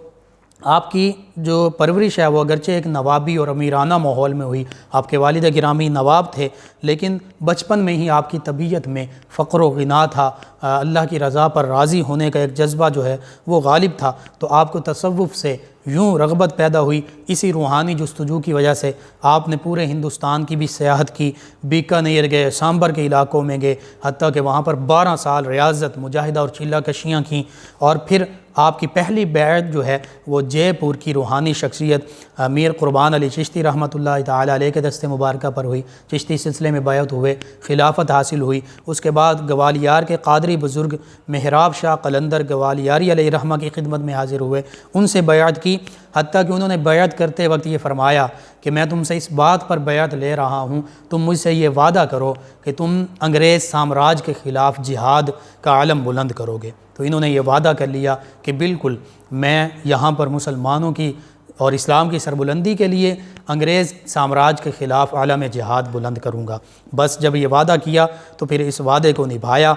آپ کی جو پرورش ہے وہ اگرچہ ایک نوابی اور امیرانہ ماحول میں ہوئی، آپ کے والد گرامی نواب تھے، لیکن بچپن میں ہی آپ کی طبیعت میں فقر و غنا تھا، اللہ کی رضا پر راضی ہونے کا ایک جذبہ جو ہے وہ غالب تھا، تو آپ کو تصوف سے یوں رغبت پیدا ہوئی۔ اسی روحانی جستجو کی وجہ سے آپ نے پورے ہندوستان کی بھی سیاحت کی، بیکانیر گئے، سامبر کے علاقوں میں گئے، حتیٰ کہ وہاں پر 12 سال ریاضت، مجاہدہ اور چلہ کشیاں کیں، اور پھر آپ کی پہلی بیعت جو ہے وہ جے پور کی روحانی شخصیت میر قربان علی چشتی رحمۃ اللہ تعالی علیہ کے دست مبارکہ پر ہوئی۔ چشتی سلسلے میں بیعت ہوئے، خلافت حاصل ہوئی۔ اس کے بعد گوالیار کے قادری بزرگ محراب شاہ قلندر گوالیاری علیہ الرحمہ کی خدمت میں حاضر ہوئے، ان سے بیعت کی، حتیٰ کہ انہوں نے بیعت کرتے وقت یہ فرمایا کہ میں تم سے اس بات پر بیعت لے رہا ہوں، تم مجھ سے یہ وعدہ کرو کہ تم انگریز سامراج کے خلاف جہاد کا علم بلند کرو گے۔ تو انہوں نے یہ وعدہ کر لیا کہ بالکل میں یہاں پر مسلمانوں کی اور اسلام کی سربلندی کے لیے انگریز سامراج کے خلاف علم جہاد بلند کروں گا۔ بس جب یہ وعدہ کیا تو پھر اس وعدے کو نبھایا،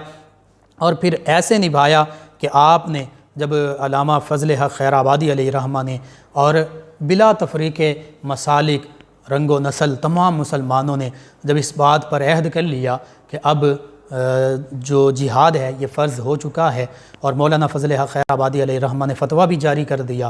اور پھر ایسے نبھایا کہ آپ نے جب علامہ فضل حق خیر آبادی علیہ الرحمہ نے اور بلا تفریق مسالک، رنگ و نسل تمام مسلمانوں نے جب اس بات پر عہد کر لیا کہ اب جو جہاد ہے یہ فرض ہو چکا ہے، اور مولانا فضل حق خیر آبادی علیہ الرحمہ نے فتویٰ بھی جاری کر دیا،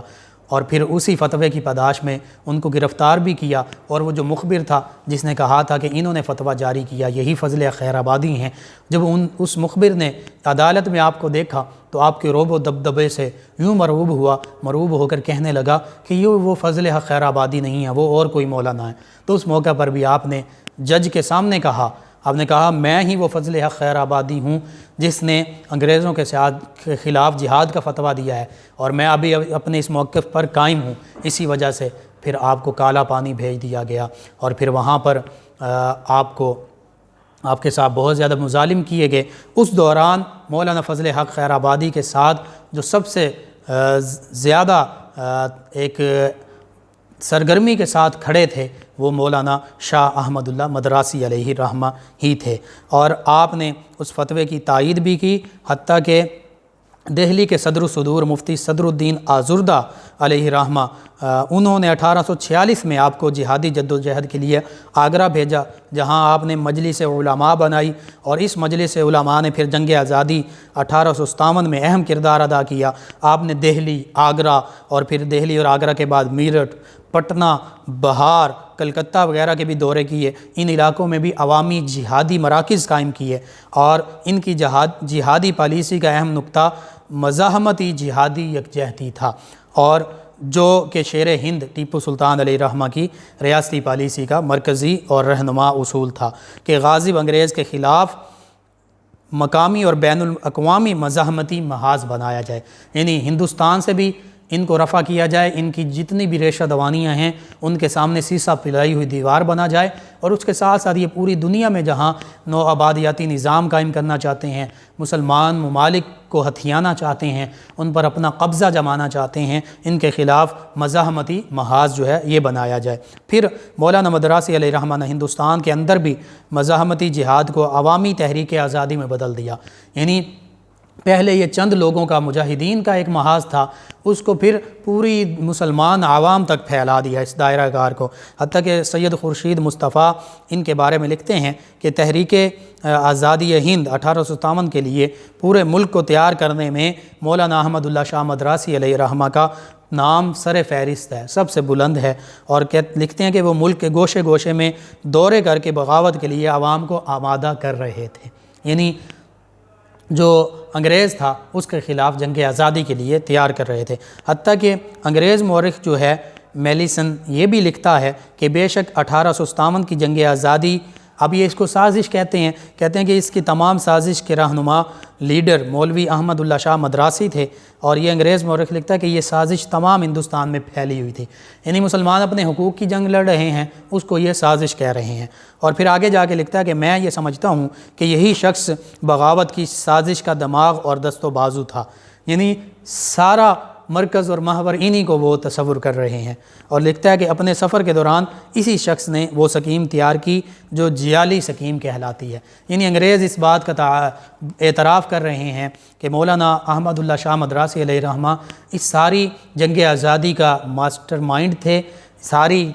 اور پھر اسی فتوے کی پاداش میں ان کو گرفتار بھی کیا، اور وہ جو مخبر تھا جس نے کہا تھا کہ انہوں نے فتویٰ جاری کیا یہی فضل حق خیر آبادی ہیں، جب اس مخبر نے عدالت میں آپ کو دیکھا تو آپ کے روب و دبدبے سے یوں مرعوب ہو کر کہنے لگا کہ یہ وہ فضل حق خیر آبادی نہیں ہے، وہ اور کوئی مولانا ہے۔ تو اس موقع پر بھی آپ نے جج کے سامنے کہا، آپ نے کہا میں ہی وہ فضل حق خیر آبادی ہوں جس نے انگریزوں کے خلاف جہاد کا فتویٰ دیا ہے، اور میں ابھی اپنے اس موقف پر قائم ہوں۔ اسی وجہ سے پھر آپ کو کالا پانی بھیج دیا گیا، اور پھر وہاں پر آپ کے ساتھ بہت زیادہ مظالم کیے گئے۔ اس دوران مولانا فضل حق خیر آبادی کے ساتھ جو سب سے زیادہ ایک سرگرمی کے ساتھ کھڑے تھے وہ مولانا شاہ احمد اللہ مدراسی علیہ الرحمہ ہی تھے، اور آپ نے اس فتوے کی تائید بھی کی، حتیٰ کہ دہلی کے صدر الصدور مفتی صدر الدین آزردہ علیہ الرحمہ انہوں نے 1846 میں آپ کو جہادی جدوجہد کے لیے آگرہ بھیجا، جہاں آپ نے مجلس علماء بنائی، اور اس مجلس علماء نے پھر جنگ آزادی 1857 میں اہم کردار ادا کیا۔ آپ نے دہلی، آگرہ، اور پھر دہلی اور آگرہ کے بعد میرٹھ، پٹنہ، بہار، کلکتہ وغیرہ کے بھی دورے کیے۔ ان علاقوں میں بھی عوامی جہادی مراکز قائم کیے، اور ان کی جہادی پالیسی کا اہم نقطہ مزاحمتی جہادی یکجہتی تھا، اور جو کہ شیر ہند ٹیپو سلطان علیہ الرحمہ کی ریاستی پالیسی کا مرکزی اور رہنما اصول تھا کہ غازب انگریز کے خلاف مقامی اور بین الاقوامی مزاحمتی محاذ بنایا جائے، یعنی ہندوستان سے بھی ان کو رفع کیا جائے، ان کی جتنی بھی ریشہ دوانیاں ہیں ان کے سامنے سیسہ پلائی ہوئی دیوار بنا جائے، اور اس کے ساتھ ساتھ یہ پوری دنیا میں جہاں نو آبادیاتی نظام قائم کرنا چاہتے ہیں، مسلمان ممالک کو ہتھیانا چاہتے ہیں، ان پر اپنا قبضہ جمانا چاہتے ہیں، ان کے خلاف مزاحمتی محاذ جو ہے یہ بنایا جائے۔ پھر مولانا مدراسی علیہ الرحمہ نے ہندوستان کے اندر بھی مزاحمتی جہاد کو عوامی تحریک آزادی میں بدل دیا، یعنی پہلے یہ چند لوگوں کا مجاہدین کا ایک محاذ تھا، اس کو پھر پوری مسلمان عوام تک پھیلا دیا اس دائرہ کار کو، حتیٰ کہ سید خورشید مصطفیٰ ان کے بارے میں لکھتے ہیں کہ تحریک آزادی ہند 1857 کے لیے پورے ملک کو تیار کرنے میں مولانا احمد اللہ شاہ مدراسی علیہ الرحمہ کا نام سر فہرست ہے، سب سے بلند ہے، اور لکھتے ہیں کہ وہ ملک کے گوشے گوشے میں دورے کر کے بغاوت کے لیے عوام کو آمادہ کر رہے تھے، یعنی جو انگریز تھا اس کے خلاف جنگ آزادی کے لیے تیار کر رہے تھے۔ حتیٰ کہ انگریز مورخ جو ہے میلیسن یہ بھی لکھتا ہے کہ بے شک 1857 کی جنگ آزادی اب یہ اس کو سازش کہتے ہیں کہ اس کی تمام سازش کے رہنما لیڈر مولوی احمد اللہ شاہ مدراسی تھے، اور یہ انگریز مورخ لکھتا ہے کہ یہ سازش تمام ہندوستان میں پھیلی ہوئی تھی، یعنی مسلمان اپنے حقوق کی جنگ لڑ رہے ہیں، اس کو یہ سازش کہہ رہے ہیں۔ اور پھر آگے جا کے لکھتا ہے کہ میں یہ سمجھتا ہوں کہ یہی شخص بغاوت کی سازش کا دماغ اور دست و بازو تھا، یعنی سارا مرکز اور محور انہی کو وہ تصور کر رہے ہیں۔ اور لکھتا ہے کہ اپنے سفر کے دوران اسی شخص نے وہ سکیم تیار کی جو جیالی سکیم کہلاتی ہے، یعنی انگریز اس بات کا اعتراف کر رہے ہیں کہ مولانا احمد اللہ شاہ مدراسی علیہ رحمہ اس ساری جنگ آزادی کا ماسٹر مائنڈ تھے، ساری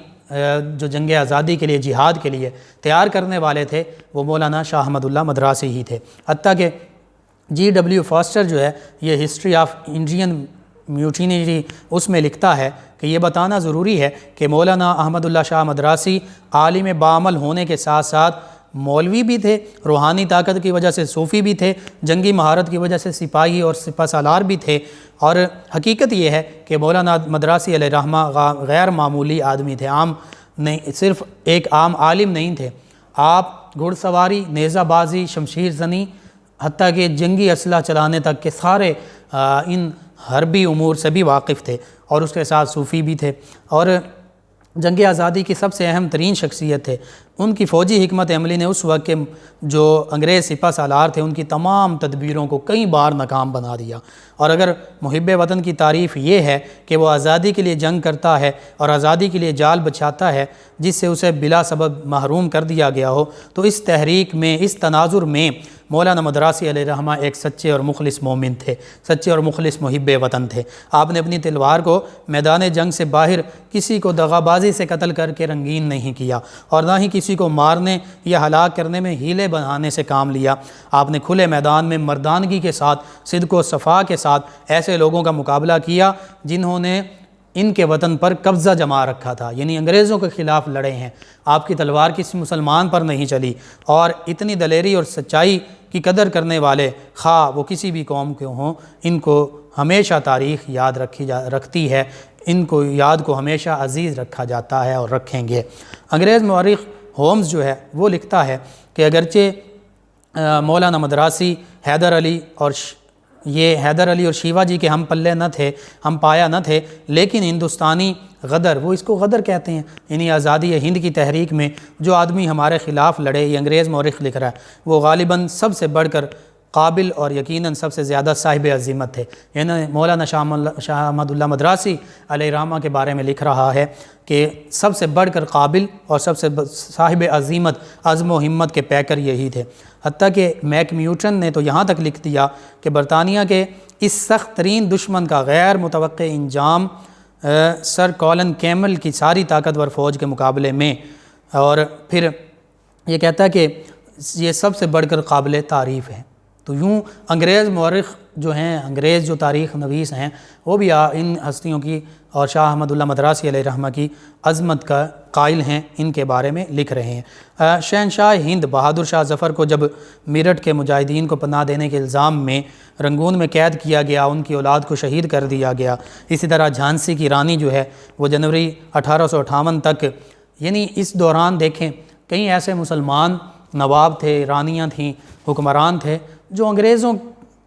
جو جنگ آزادی کے لیے جہاد کے لیے تیار کرنے والے تھے وہ مولانا شاہ احمد اللہ مدراسی ہی تھے۔ حتیٰ کہ G.W. فاسٹر جو ہے یہ ہسٹری آف انڈین میوٹینری اس میں لکھتا ہے کہ یہ بتانا ضروری ہے کہ مولانا احمد اللہ شاہ مدراسی عالم بعمل ہونے کے ساتھ ساتھ مولوی بھی تھے، روحانی طاقت کی وجہ سے صوفی بھی تھے، جنگی مہارت کی وجہ سے سپاہی اور سپہ سالار بھی تھے، اور حقیقت یہ ہے کہ مولانا مدراسی علیہ رحمہ غیر معمولی آدمی تھے، عام نہیں، صرف ایک عام عالم نہیں تھے۔ آپ گھڑ سواری، نیزہ بازی، شمشیر زنی، حتیٰ کہ جنگی اسلحہ چلانے تک کے سارے ان حربی امور سے بھی واقف تھے، اور اس کے ساتھ صوفی بھی تھے، اور جنگ آزادی کی سب سے اہم ترین شخصیت تھے۔ ان کی فوجی حکمت عملی نے اس وقت کے جو انگریز سپہ سالار تھے ان کی تمام تدبیروں کو کئی بار ناکام بنا دیا۔ اور اگر محب وطن کی تعریف یہ ہے کہ وہ آزادی کے لیے جنگ کرتا ہے اور آزادی کے لیے جال بچھاتا ہے جس سے اسے بلا سبب محروم کر دیا گیا ہو، تو اس تحریک میں، اس تناظر میں مولانا مدراسی علیہ رحمہ ایک سچے اور مخلص مومن تھے، سچے اور مخلص محب وطن تھے۔ آپ نے اپنی تلوار کو میدان جنگ سے باہر کسی کو دغابازی سے قتل کر کے رنگین نہیں کیا، اور نہ ہی کسی کو مارنے یا ہلاک کرنے میں ہیلے بنانے سے کام لیا۔ آپ نے کھلے میدان میں مردانگی کے ساتھ، صدق و صفا کے ساتھ ایسے لوگوں کا مقابلہ کیا جنہوں نے ان کے وطن پر قبضہ جما رکھا تھا، یعنی انگریزوں کے خلاف لڑے ہیں۔ آپ کی تلوار کسی مسلمان پر نہیں چلی، اور اتنی دلیری اور سچائی کی قدر کرنے والے خواہ وہ کسی بھی قوم کے ہوں، ان کو ہمیشہ تاریخ یاد رکھتی ہے، ان کو یاد کو ہمیشہ عزیز رکھا جاتا ہے اور رکھیں گے۔ انگریز مورخ ہومز جو ہے وہ لکھتا ہے کہ اگرچہ مولانا مدراسی حیدر علی اور شیوا جی کے ہم پلے نہ تھے، ہم پایا نہ تھے، لیکن ہندوستانی غدر، وہ اس کو غدر کہتے ہیں، یعنی آزادی ہند کی تحریک میں جو آدمی ہمارے خلاف لڑے، یہ انگریز مورخ لکھ رہا ہے، وہ غالباً سب سے بڑھ کر قابل اور یقیناً سب سے زیادہ صاحب عظیمت تھے۔ یعنی مولانا شاہ احمد اللہ مدراسی علیہ رحمہ کے بارے میں لکھ رہا ہے کہ سب سے بڑھ کر قابل اور سب سے صاحب عظیمت، عزم و ہمت کے پیکر یہی تھے۔ حتیٰ کہ میک میوٹن نے تو یہاں تک لکھ دیا کہ برطانیہ کے اس سخت ترین دشمن کا غیر متوقع انجام سر کولن کیمل کی ساری طاقتور فوج کے مقابلے میں، اور پھر یہ کہتا ہے کہ یہ سب سے بڑھ کر قابل تعریف ہے۔ تو یوں انگریز مورخ جو ہیں، انگریز جو تاریخ نویس ہیں، وہ بھی ان ہستیوں کی اور شاہ احمد اللہ مدراسی علیہ رحمہ کی عظمت کا قائل ہیں، ان کے بارے میں لکھ رہے ہیں۔ شہنشاہ ہند بہادر شاہ ظفر کو جب میرٹھ کے مجاہدین کو پناہ دینے کے الزام میں رنگون میں قید کیا گیا، ان کی اولاد کو شہید کر دیا گیا۔ اسی طرح جھانسی کی رانی جو ہے وہ جنوری 1858 تک، یعنی اس دوران دیکھیں کئی ایسے مسلمان نواب تھے، رانیاں تھیں، حکمران تھے جو انگریزوں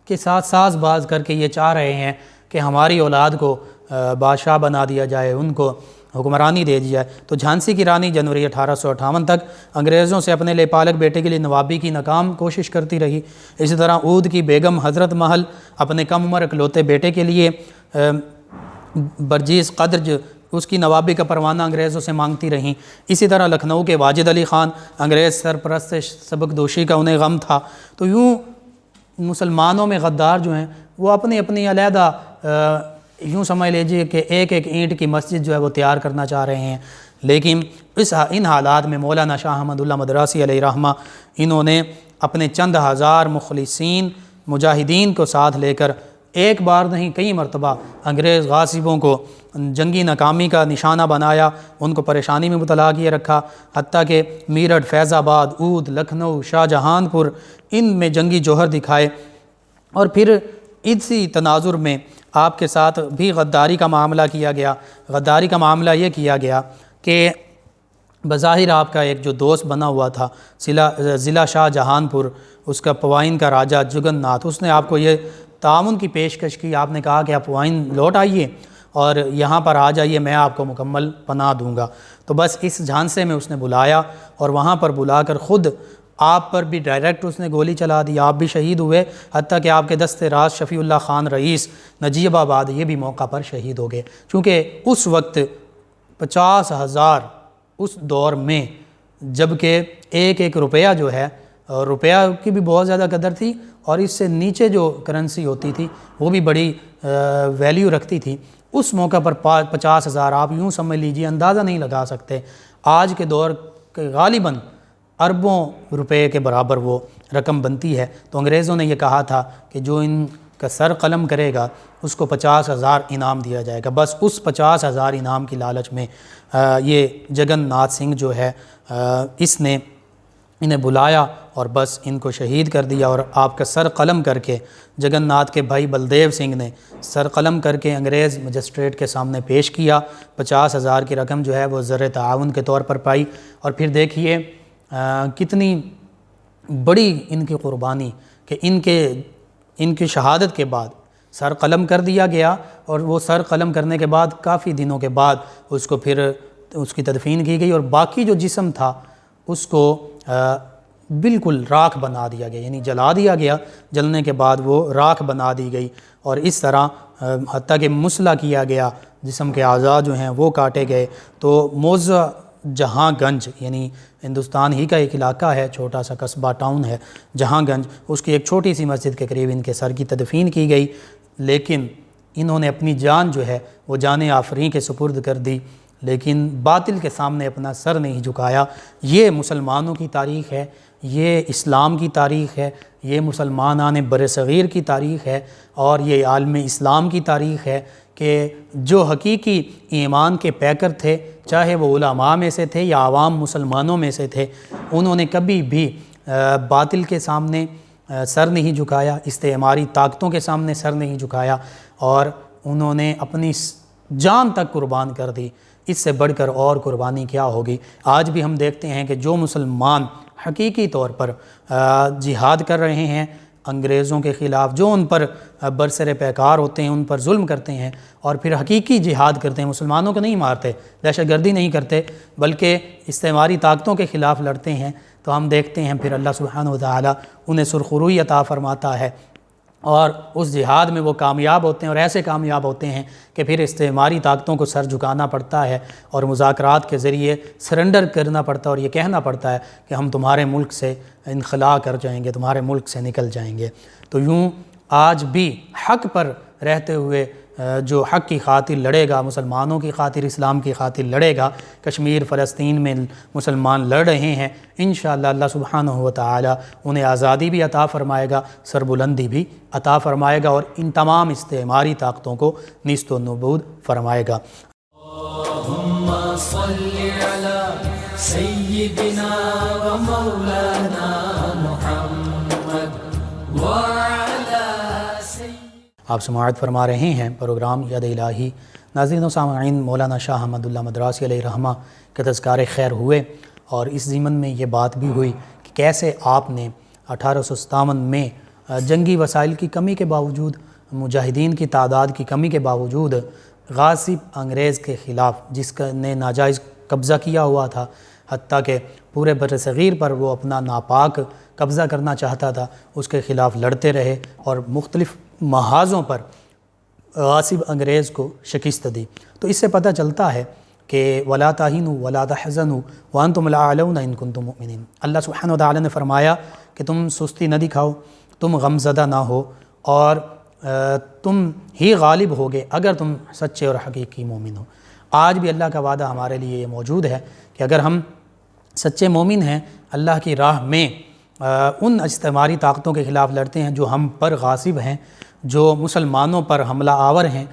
کے ساتھ ساز باز کر کے یہ چاہ رہے ہیں کہ ہماری اولاد کو بادشاہ بنا دیا جائے، ان کو حکمرانی دے دی جائے۔ تو جھانسی کی رانی جنوری 1858 تک انگریزوں سے اپنے لے پالک بیٹے کے لیے نوابی کی ناکام کوشش کرتی رہی۔ اسی طرح اود کی بیگم حضرت محل اپنے کم عمر اکلوتے بیٹے کے لیے برجیز قدر اس کی نوابی کا پروانہ انگریزوں سے مانگتی رہیں۔ اسی طرح لکھنؤ کے واجد علی خان انگریز سرپرست سبک دوشی کا انہیں غم تھا۔ تو یوں مسلمانوں میں غدار جو ہیں وہ اپنی اپنی علیحدہ یوں سمجھ لیجیے کہ ایک ایک اینٹ کی مسجد جو ہے وہ تیار کرنا چاہ رہے ہیں، لیکن ان حالات میں مولانا شاہ احمد اللہ مدراسی علیہ رحمہ انہوں نے اپنے چند ہزار مخلصین مجاہدین کو ساتھ لے کر ایک بار نہیں کئی مرتبہ انگریز غاصبوں کو جنگی ناکامی کا نشانہ بنایا، ان کو پریشانی میں مبتلا کیے رکھا، حتیٰ کہ میرٹھ، فیض آباد، اود، لکھنؤ، شاہ جہان پور ان میں جنگی جوہر دکھائے۔ اور پھر اسی تناظر میں آپ کے ساتھ بھی غداری کا معاملہ کیا گیا۔ غداری کا معاملہ یہ کیا گیا کہ بظاہر آپ کا ایک جو دوست بنا ہوا تھا ضلع شاہ جہان پور، اس کا پوائن کا راجہ جگن ناتھ، اس نے آپ کو یہ تعاون کی پیشکش کی، آپ نے کہا کہ آپ پوائن لوٹ آئیے اور یہاں پر آ جائیے، میں آپ کو مکمل پناہ دوں گا۔ تو بس اس جھانسے میں اس نے بلایا اور وہاں پر بلا کر خود آپ پر بھی ڈائریکٹ اس نے گولی چلا دی، آپ بھی شہید ہوئے، حتیٰ کہ آپ کے دست راز شفیع اللہ خان رئیس نجیب آباد یہ بھی موقع پر شہید ہو گئے، چونکہ اس وقت 50,000 اس دور میں، جبکہ ایک روپیہ جو ہے، روپیہ کی بھی بہت زیادہ قدر تھی اور اس سے نیچے جو کرنسی ہوتی تھی وہ بھی بڑی ویلیو رکھتی تھی، اس موقع پر 50,000 آپ یوں سمجھ لیجئے، اندازہ نہیں لگا سکتے، آج کے دور کے غالباً اربوں روپے کے برابر وہ رقم بنتی ہے۔ تو انگریزوں نے یہ کہا تھا کہ جو ان کا سر قلم کرے گا اس کو 50,000 انعام دیا جائے گا۔ بس اس 50,000 انعام کی لالچ میں یہ جگن ناتھ سنگھ جو ہے اس نے انہیں بلایا اور بس ان کو شہید کر دیا، اور آپ کا سر قلم کر کے جگن ناتھ کے بھائی بلدیو سنگھ نے سر قلم کر کے انگریز مجسٹریٹ کے سامنے پیش کیا۔ 50,000 کی رقم جو ہے وہ زر تعاون کے طور پر پائی، اور پھر دیکھیے کتنی بڑی ان کی قربانی کہ ان کی شہادت کے بعد سر قلم کر دیا گیا، اور وہ سر قلم کرنے کے بعد کافی دنوں کے بعد اس کو پھر اس کی تدفین کی گئی، اور باقی جو جسم تھا اس کو بالکل راکھ بنا دیا گیا، یعنی جلا دیا گیا، جلنے کے بعد وہ راکھ بنا دی گئی، اور اس طرح حتیٰ کہ مسلح کیا گیا، جسم کے اعضاء جو ہیں وہ کاٹے گئے۔ تو موضع جہاں گنج، یعنی ہندوستان ہی کا ایک علاقہ ہے، چھوٹا سا قصبہ ٹاؤن ہے جہاں گنج، اس کی ایک چھوٹی سی مسجد کے قریب ان کے سر کی تدفین کی گئی، لیکن انہوں نے اپنی جان جو ہے وہ جان آفریں کے سپرد کر دی، لیکن باطل کے سامنے اپنا سر نہیں جھکایا۔ یہ مسلمانوں کی تاریخ ہے، یہ اسلام کی تاریخ ہے، یہ مسلمانان برصغیر کی تاریخ ہے، اور یہ عالم اسلام کی تاریخ ہے کہ جو حقیقی ایمان کے پیکر تھے، چاہے وہ علماء میں سے تھے یا عوام مسلمانوں میں سے تھے، انہوں نے کبھی بھی باطل کے سامنے سر نہیں جھکایا، استعماری طاقتوں کے سامنے سر نہیں جھکایا، اور انہوں نے اپنی جان تک قربان کر دی۔ اس سے بڑھ کر اور قربانی کیا ہوگی؟ آج بھی ہم دیکھتے ہیں کہ جو مسلمان حقیقی طور پر جہاد کر رہے ہیں انگریزوں کے خلاف، جو ان پر برسر پیکار ہوتے ہیں، ان پر ظلم کرتے ہیں، اور پھر حقیقی جہاد کرتے ہیں، مسلمانوں کو نہیں مارتے، دہشت گردی نہیں کرتے، بلکہ استعماری طاقتوں کے خلاف لڑتے ہیں، تو ہم دیکھتے ہیں پھر اللہ سبحانہ وتعالی انہیں سرخروئی عطا فرماتا ہے، اور اس جہاد میں وہ کامیاب ہوتے ہیں، اور ایسے کامیاب ہوتے ہیں کہ پھر استعماری طاقتوں کو سر جھکانا پڑتا ہے اور مذاکرات کے ذریعے سرنڈر کرنا پڑتا ہے، اور یہ کہنا پڑتا ہے کہ ہم تمہارے ملک سے انخلا کر جائیں گے، تمہارے ملک سے نکل جائیں گے۔ تو یوں آج بھی حق پر رہتے ہوئے جو حق کی خاطر لڑے گا، مسلمانوں کی خاطر، اسلام کی خاطر لڑے گا، کشمیر فلسطین میں مسلمان لڑ رہے ہیں، انشاءاللہ اللہ سبحانہ وتعالی انہیں آزادی بھی عطا فرمائے گا، سربلندی بھی عطا فرمائے گا، اور ان تمام استعماری طاقتوں کو نیست و نابود فرمائے گا۔ اللہم صلی علی سیدنا و مولانا محمد آپ سماعت فرما رہے ہیں پروگرام یاد الہی۔ ناظرین و سامعین، مولانا شاہ احمد اللہ مدراسی علیہ رحمہ کے تذکار خیر ہوئے، اور اس ضمن میں یہ بات بھی ہوئی کہ کیسے آپ نے 1857 میں جنگی وسائل کی کمی کے باوجود، مجاہدین کی تعداد کی کمی کے باوجود، غاصب انگریز کے خلاف جس نے ناجائز قبضہ کیا ہوا تھا، حتیٰ کہ پورے برصغیر پر وہ اپنا ناپاک قبضہ کرنا چاہتا تھا، اس کے خلاف لڑتے رہے اور مختلف محاذوں پر غاصب انگریز کو شکست دی۔ تو اس سے پتہ چلتا ہے کہ وَلَا تَهِنُوا وَلَا تَحْزَنُوا وَأَنْتُمُ الْأَعْلَوْنَ إِن كُنتُم مُؤْمِنِينَ۔ اللہ سبحانہ وتعالی نے فرمایا کہ تم سستی نہ دکھاؤ، تم غمزدہ نہ ہو، اور تم ہی غالب ہوگے اگر تم سچے اور حقیقی مومن ہو۔ آج بھی اللہ کا وعدہ ہمارے لیے یہ موجود ہے کہ اگر ہم سچے مومن ہیں، اللہ کی راہ میں ان استعماری طاقتوں کے خلاف لڑتے ہیں جو ہم پر غاصب ہیں، جو مسلمانوں پر حملہ آور ہیں،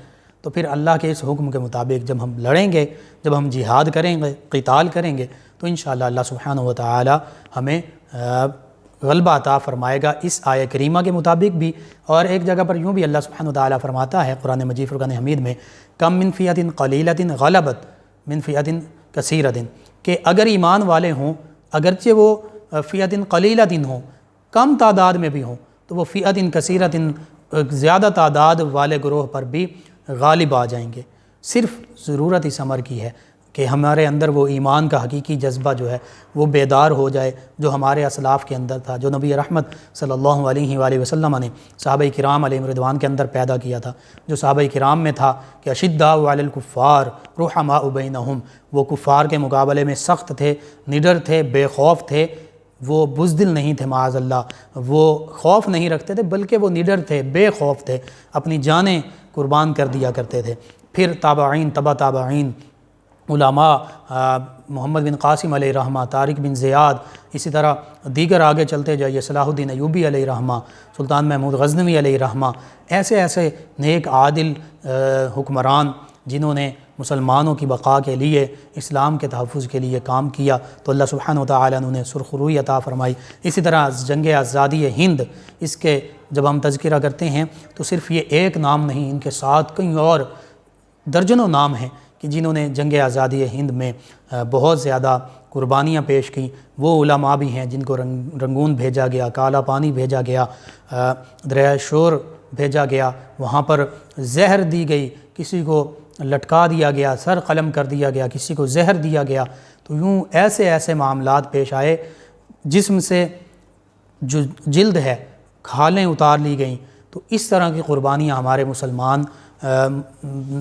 تو پھر اللہ کے اس حکم کے مطابق جب ہم لڑیں گے، جب ہم جہاد کریں گے، قتال کریں گے، تو انشاءاللہ اللہ سبحانہ وتعالی ہمیں غلبہ عطا فرمائے گا اس آیہ کریمہ کے مطابق بھی۔ اور ایک جگہ پر یوں بھی اللہ سبحانہ وتعالی فرماتا ہے قرآن مجید فرقان حمید میں، کم من فئۃ قلیلۃ غلبت من فئۃ کثیرۃ، کہ اگر ایمان والے ہوں، اگرچہ وہ فئۃ قلیلۃ ہوں، کم تعداد میں بھی ہوں، تو وہ فئۃ کثیرۃ زیادہ تعداد والے گروہ پر بھی غالب آ جائیں گے۔ صرف ضرورت اس امر کی ہے کہ ہمارے اندر وہ ایمان کا حقیقی جذبہ جو ہے وہ بیدار ہو جائے، جو ہمارے اسلاف کے اندر تھا، جو نبی رحمت صلی اللہ علیہ وآلہ وسلم نے صحابہ کرام علیہم رضوان کے اندر پیدا کیا تھا، جو صحابہ کرام میں تھا کہ اشداء علی الکفار رحماء بینہم، وہ کفار کے مقابلے میں سخت تھے، نڈر تھے، بے خوف تھے، وہ بزدل نہیں تھے معاذ اللہ، وہ خوف نہیں رکھتے تھے بلکہ وہ نڈر تھے، بے خوف تھے، اپنی جانیں قربان کر دیا کرتے تھے۔ پھر تابعین، تبع تابعین، علماء، محمد بن قاسم علیہ رحمہ، طارق بن زیاد، اسی طرح دیگر آگے چلتے جائیے، صلاح الدین ایوبی علیہ رحمہ، سلطان محمود غزنوی علیہ رحمہ، ایسے نیک عادل حکمران جنہوں نے مسلمانوں کی بقا کے لیے، اسلام کے تحفظ کے لیے کام کیا، تو اللہ سبحانہ وتعالیٰ نے انہیں سرخروئی عطا فرمائی۔ اسی طرح جنگ آزادی ہند، اس کے جب ہم تذکرہ کرتے ہیں تو صرف یہ ایک نام نہیں، ان کے ساتھ کئی اور درجنوں نام ہیں کہ جنہوں نے جنگ آزادی ہند میں بہت زیادہ قربانیاں پیش کیں۔ وہ علماء بھی ہیں جن کو رنگون بھیجا گیا، کالا پانی بھیجا گیا، دریائے شور بھیجا گیا، وہاں پر زہر دی گئی، کسی کو لٹکا دیا گیا، سر قلم کر دیا گیا، کسی کو زہر دیا گیا۔ تو یوں ایسے معاملات پیش آئے، جسم سے جو جلد ہے کھالیں اتار لی گئیں۔ تو اس طرح کی قربانیاں ہمارے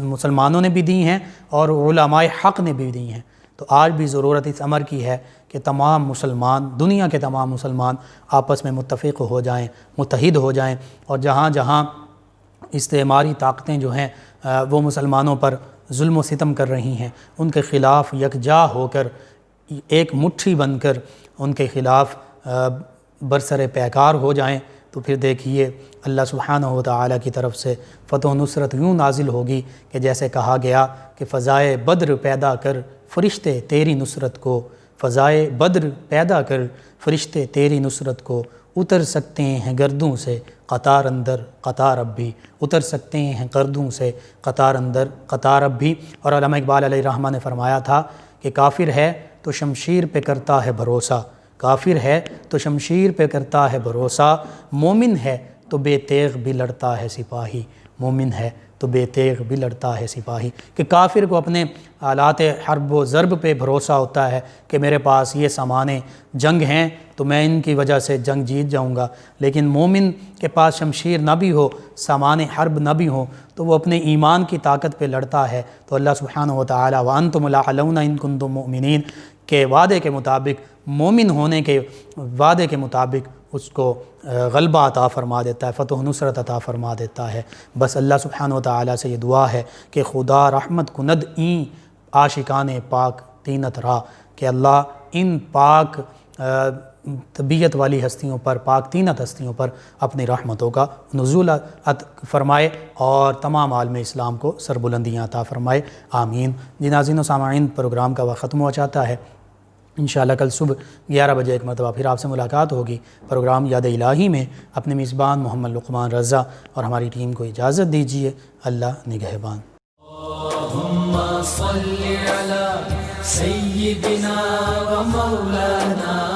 مسلمانوں نے بھی دی ہیں اور علماء حق نے بھی دی ہیں۔ تو آج بھی ضرورت اس امر کی ہے کہ تمام مسلمان، دنیا کے تمام مسلمان آپس میں متفق ہو جائیں، متحد ہو جائیں، اور جہاں جہاں استعماری طاقتیں جو ہیں وہ مسلمانوں پر ظلم و ستم کر رہی ہیں، ان کے خلاف یکجا ہو کر، ایک مٹھی بن کر ان کے خلاف برسر پیکار ہو جائیں۔ تو پھر دیکھیے اللہ سبحانہ وتعالی کی طرف سے فتح و نصرت یوں نازل ہوگی کہ جیسے کہا گیا کہ فضائے بدر پیدا کر فرشتے تیری نصرت کو، فضائے بدر پیدا کر فرشتے تیری نصرت کو، اتر سکتے ہیں گردوں سے قطار اندر قطار اب بھی، اتر سکتے ہیں گردوں سے قطار اندر قطار اب بھی۔ اور علامہ اقبال علیہ رحمہ نے فرمایا تھا کہ کافر ہے تو شمشیر پہ کرتا ہے بھروسہ، کافر ہے تو شمشیر پہ کرتا ہے بھروسہ، مومن ہے تو بے تیغ بھی لڑتا ہے سپاہی، مومن ہے تو بے تیغ بھی لڑتا ہے سپاہی۔ کہ کافر کو اپنے آلات حرب و ضرب پہ بھروسہ ہوتا ہے کہ میرے پاس یہ سامانے جنگ ہیں تو میں ان کی وجہ سے جنگ جیت جاؤں گا، لیکن مومن کے پاس شمشیر نہ بھی ہو، سامان حرب نہ بھی ہو، تو وہ اپنے ایمان کی طاقت پہ لڑتا ہے۔ تو اللہ سبحانہ وتعالی وَأَنْتُمُ الْأَعْلَوْنَ إِن كُنتُم مُؤْمِنِينَ کے وعدے کے مطابق، مومن ہونے کے وعدے کے مطابق اس کو غلبہ عطا فرما دیتا ہے، فتح و نصرت عطا فرما دیتا ہے۔ بس اللہ سبحانہ وتعالی سے یہ دعا ہے کہ خدا رحمت کند این عاشقان پاک تینت را، کہ اللہ ان پاک طبیعت والی ہستیوں پر، پاک تینت ہستیوں پر اپنی رحمتوں کا نزول فرمائے اور تمام عالم اسلام کو سربلندیاں عطا فرمائے، آمین۔ جی ناظرین و سامعین، پروگرام کا وقت ختم ہو جاتا ہے۔ انشاءاللہ کل صبح 11 بجے ایک مرتبہ پھر آپ سے ملاقات ہوگی پروگرام یاد الہی میں۔ اپنے میزبان محمد لقمان رضا اور ہماری ٹیم کو اجازت دیجیے، اللہ نگہبان۔ اللہم صل علی سیدنا و مولانا